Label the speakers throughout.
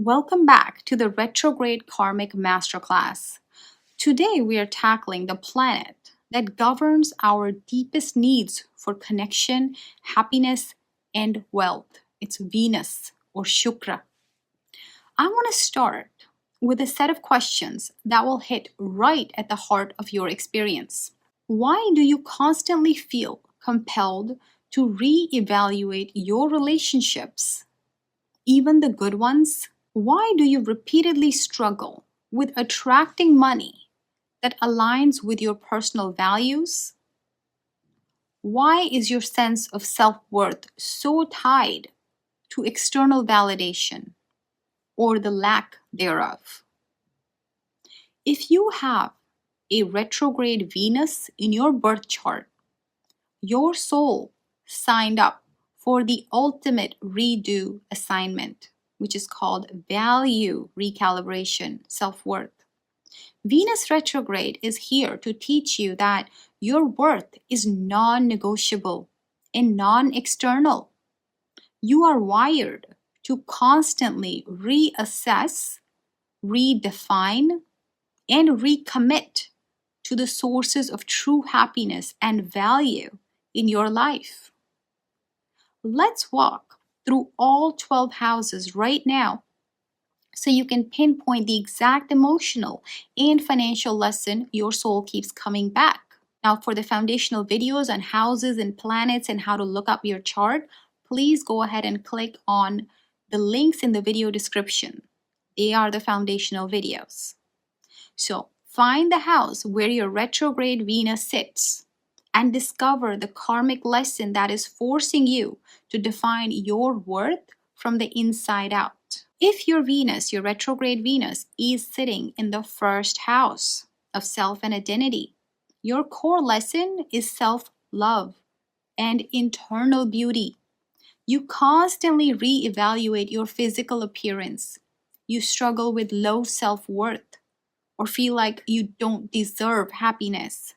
Speaker 1: Welcome back to the Retrograde Karmic Masterclass. Today we are tackling the planet that governs our deepest needs for connection, happiness, and wealth. It's Venus or Shukra. I want to start with a set of questions that will hit right at the heart of your experience. Why do you constantly feel compelled to reevaluate your relationships, even the good ones? Why do you repeatedly struggle with attracting money that aligns with your personal values? Why is your sense of self-worth so tied to external validation or the lack thereof? If you have a retrograde Venus in your birth chart, your soul signed up for the ultimate redo assignment, which is called Value Recalibration, self-worth. Venus retrograde is here to teach you that your worth is non-negotiable and non-external. You are wired to constantly reassess, redefine, and recommit to the sources of true happiness and value in your life. Let's walk through all 12 houses right now so you can pinpoint the exact emotional and financial lesson your soul keeps coming back. Now, for the foundational videos on houses and planets and how to look up your chart, please go ahead and click on the links in the video description. They are the foundational videos. So, find the house where your retrograde Venus sits and discover the karmic lesson that is forcing you to define your worth from the inside out. If your Venus, your retrograde Venus, is sitting in the first house of self and identity, your core lesson is self-love and internal beauty. You constantly reevaluate your physical appearance. You struggle with low self-worth or feel like you don't deserve happiness.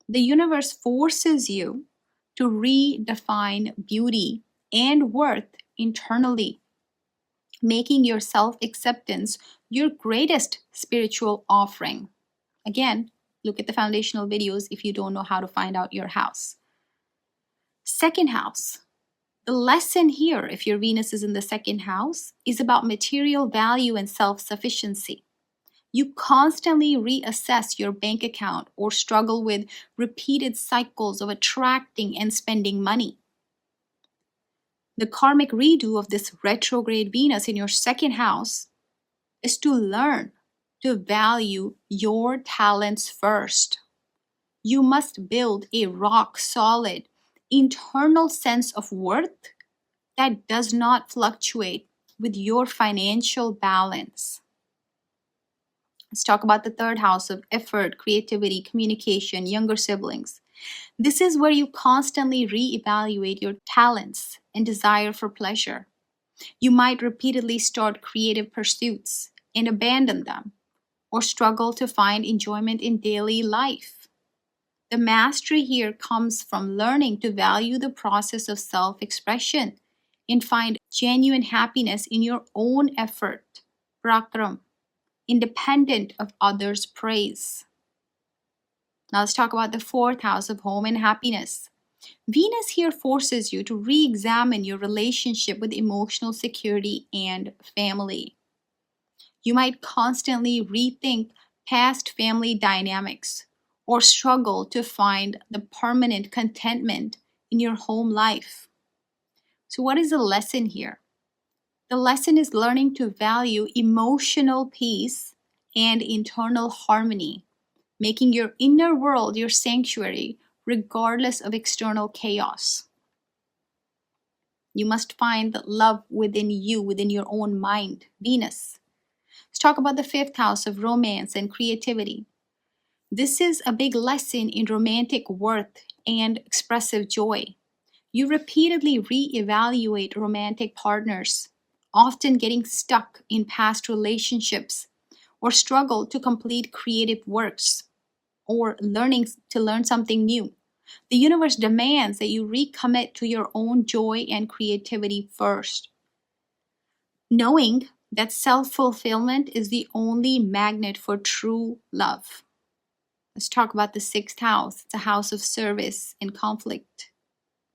Speaker 1: The universe forces you to redefine beauty and worth internally, making your self-acceptance your greatest spiritual offering. Again, look at the foundational videos if you don't know how to find out your house. Second house. The lesson here, if your Venus is in the second house, is about material value and self-sufficiency. You constantly reassess your bank account or struggle with repeated cycles of attracting and spending money. The karmic redo of this retrograde Venus in your second house is to learn to value your talents first. You must build a rock-solid internal sense of worth that does not fluctuate with your financial balance. Let's talk about the third house of effort, creativity, communication, younger siblings. This is where you constantly reevaluate your talents and desire for pleasure. You might repeatedly start creative pursuits and abandon them, or struggle to find enjoyment in daily life. The mastery here comes from learning to value the process of self-expression and find genuine happiness in your own effort, prakram, independent of others' praise. Now let's talk about the fourth house of home and happiness. Venus here forces you to re-examine your relationship with emotional security and family. You might constantly rethink past family dynamics or struggle to find the permanent contentment in your home life. So what is the lesson here? The lesson is learning to value emotional peace and internal harmony, making your inner world your sanctuary regardless of external chaos. You must find the love within you, within your own mind, Venus. Let's talk about the fifth house of romance and creativity. This is a big lesson in romantic worth and expressive joy. You repeatedly reevaluate romantic partners, often getting stuck in past relationships, or struggle to complete creative works, or learn something new. The universe demands that you recommit to your own joy and creativity first. Knowing that self-fulfillment is the only magnet for true love. Let's talk about the sixth house. It's a house of service and conflict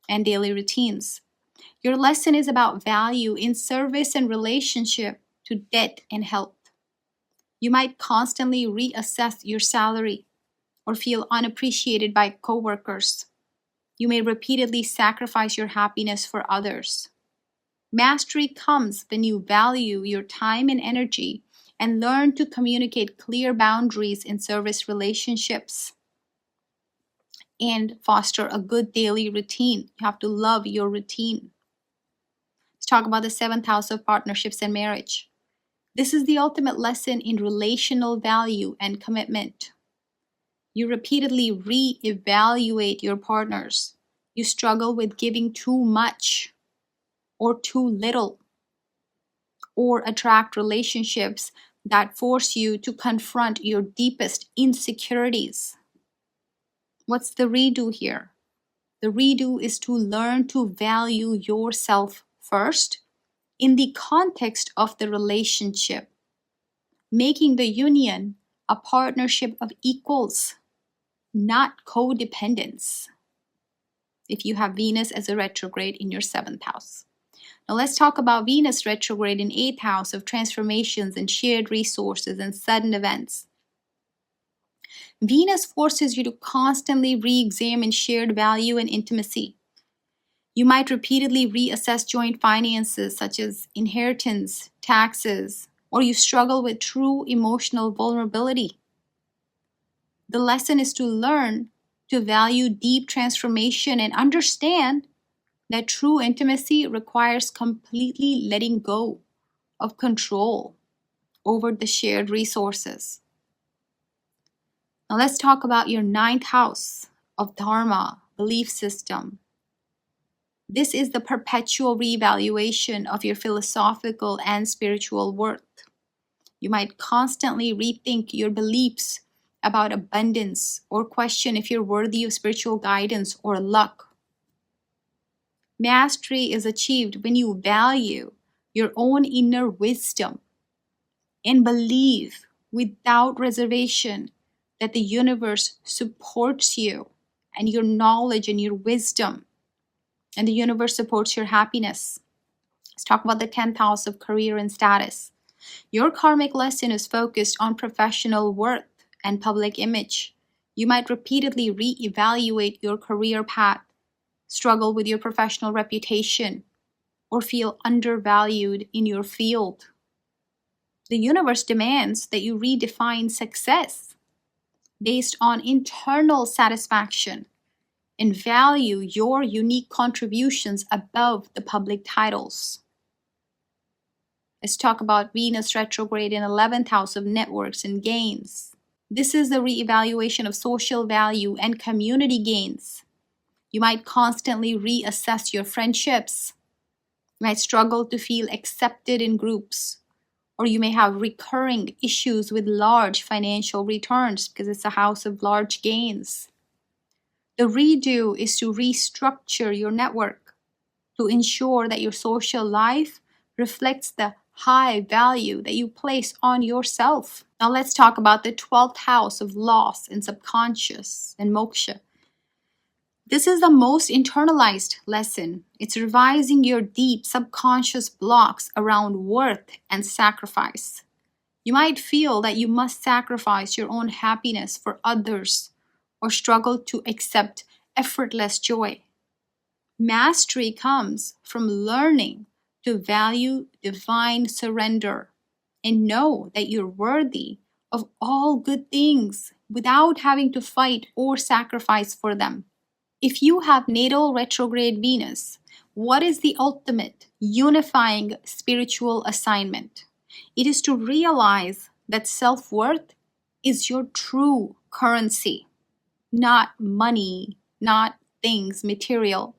Speaker 1: and daily routines. Your lesson is about value in service and relationship to debt and health. You might constantly reassess your salary or feel unappreciated by coworkers. You may repeatedly sacrifice your happiness for others. Mastery comes when you value your time and energy and learn to communicate clear boundaries in service relationships and foster a good daily routine. You have to love your routine. Let's talk about the seventh house of partnerships and marriage. This is the ultimate lesson in relational value and commitment. You repeatedly re-evaluate your partners. You struggle with giving too much or too little, or attract relationships that force you to confront your deepest insecurities. What's the redo here? The redo is to learn to value yourself first in the context of the relationship, making the union a partnership of equals, not codependence, if you have Venus as a retrograde in your seventh house. Now let's talk about Venus retrograde in eighth house of transformations and shared resources and sudden events. Venus forces you to constantly re-examine shared value and intimacy. You might repeatedly reassess joint finances such as inheritance, taxes, or you struggle with true emotional vulnerability. The lesson is to learn to value deep transformation and understand that true intimacy requires completely letting go of control over the shared resources. Now let's talk about your ninth house of Dharma, belief system. This is the perpetual reevaluation of your philosophical and spiritual worth. You might constantly rethink your beliefs about abundance or question if you're worthy of spiritual guidance or luck. Mastery is achieved when you value your own inner wisdom and believe without reservation that the universe supports you and your knowledge and your wisdom, and the universe supports your happiness. Let's talk about the 10th house of career and status. Your karmic lesson is focused on professional worth and public image. You might repeatedly reevaluate your career path, struggle with your professional reputation, or feel undervalued in your field. The universe demands that you redefine success based on internal satisfaction and value your unique contributions above the public titles. Let's talk about Venus retrograde in 11th house of networks and gains. This is the reevaluation of social value and community gains. You might constantly reassess your friendships. You might struggle to feel accepted in groups, or you may have recurring issues with large financial returns because it's a house of large gains. The redo is to restructure your network to ensure that your social life reflects the high value that you place on yourself. Now let's talk about the 12th house of loss and subconscious and moksha. This is the most internalized lesson. It's revising your deep subconscious blocks around worth and sacrifice. You might feel that you must sacrifice your own happiness for others or struggle to accept effortless joy. Mastery comes from learning to value divine surrender and know that you're worthy of all good things without having to fight or sacrifice for them. If you have Natal Retrograde Venus, what is the ultimate unifying spiritual assignment? It is to realize that self-worth is your true currency, not money, not things, material.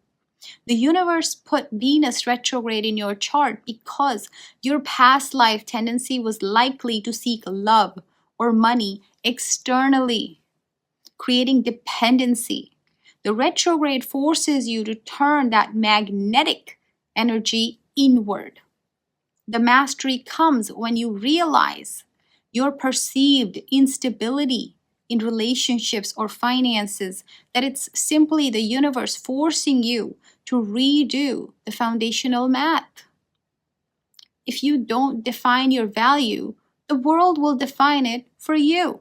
Speaker 1: The universe put Venus retrograde in your chart because your past life tendency was likely to seek love or money externally, creating dependency. The retrograde forces you to turn that magnetic energy inward. The mastery comes when you realize your perceived instability in relationships or finances, that it's simply the universe forcing you to redo the foundational math. If you don't define your value, the world will define it for you.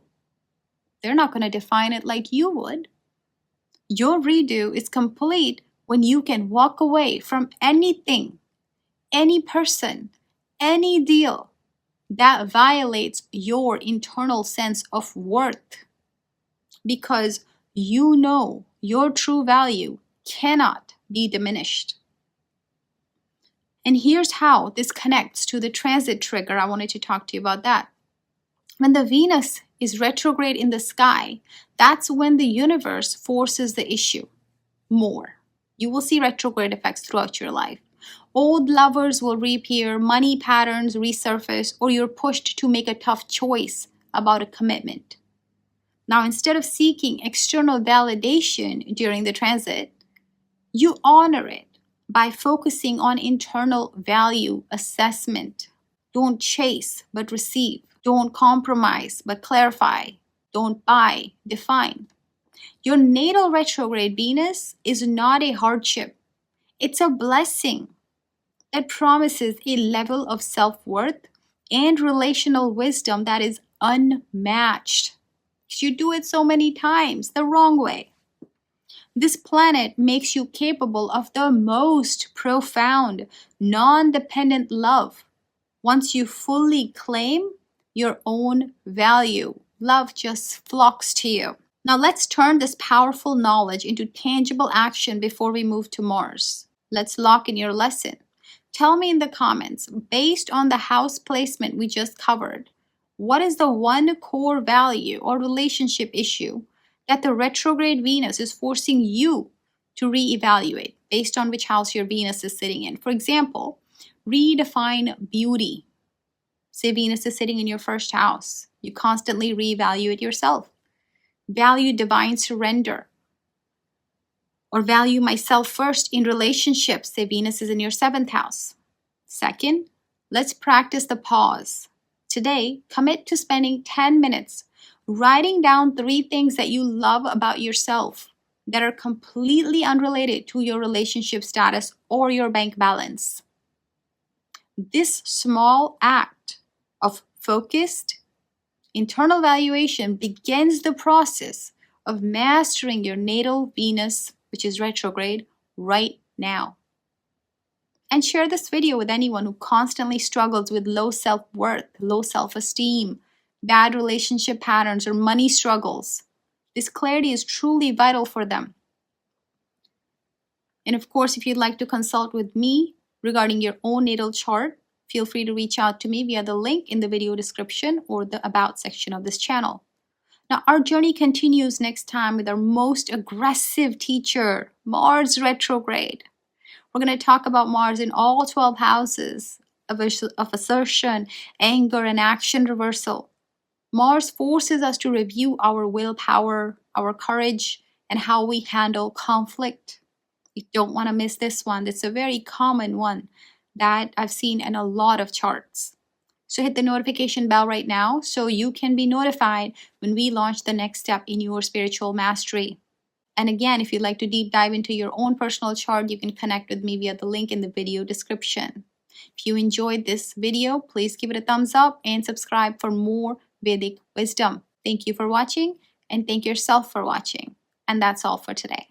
Speaker 1: They're not going to define it like you would. Your redo is complete when you can walk away from anything, any person, any deal that violates your internal sense of worth, because you know your true value cannot be diminished. And here's how this connects to the transit trigger. I wanted to talk to you about that. When the Venus is retrograde in the sky, that's when the universe forces the issue more. You will see retrograde effects throughout your life. Old lovers will reappear, money patterns resurface, or you're pushed to make a tough choice about a commitment. Now, instead of seeking external validation during the transit, you honor it by focusing on internal value assessment. Don't chase, but receive. Don't compromise, but clarify. Don't buy, define. Your natal retrograde Venus is not a hardship. It's a blessing that promises a level of self-worth and relational wisdom that is unmatched. You do it so many times the wrong way. This planet makes you capable of the most profound, non-dependent love. Once you fully claim your own value, love just flocks to you. Now let's turn this powerful knowledge into tangible action before we move to Mars. Let's lock in your lesson. Tell me in the comments, based on the house placement we just covered, what is the one core value or relationship issue that the retrograde Venus is forcing you to reevaluate based on which house your Venus is sitting in? For example, redefine beauty. Say Venus is sitting in your first house. You constantly reevaluate yourself. Value divine surrender. Or value myself first in relationships. Say Venus is in your 7th house. Second, let's practice the pause. Today, commit to spending 10 minutes writing down 3 things that you love about yourself that are completely unrelated to your relationship status or your bank balance. This small act of focused internal valuation begins the process of mastering your natal Venus, which is retrograde, right now. And share this video with anyone who constantly struggles with low self-worth, low self-esteem, bad relationship patterns, or money struggles. This clarity is truly vital for them. And of course, if you'd like to consult with me regarding your own natal chart, feel free to reach out to me via the link in the video description or the About section of this channel. Now, our journey continues next time with our most aggressive teacher, Mars retrograde. We're going to talk about Mars in all 12 houses of assertion, anger, and action reversal. Mars forces us to review our willpower, our courage, and how we handle conflict. You don't want to miss this one. It's a very common one that I've seen in a lot of charts. So hit the notification bell right now so you can be notified when we launch the next step in your spiritual mastery. And again, if you'd like to deep dive into your own personal chart, you can connect with me via the link in the video description. If you enjoyed this video, please give it a thumbs up and subscribe for more Vedic wisdom. Thank you for watching, and thank yourself for watching. And that's all for today.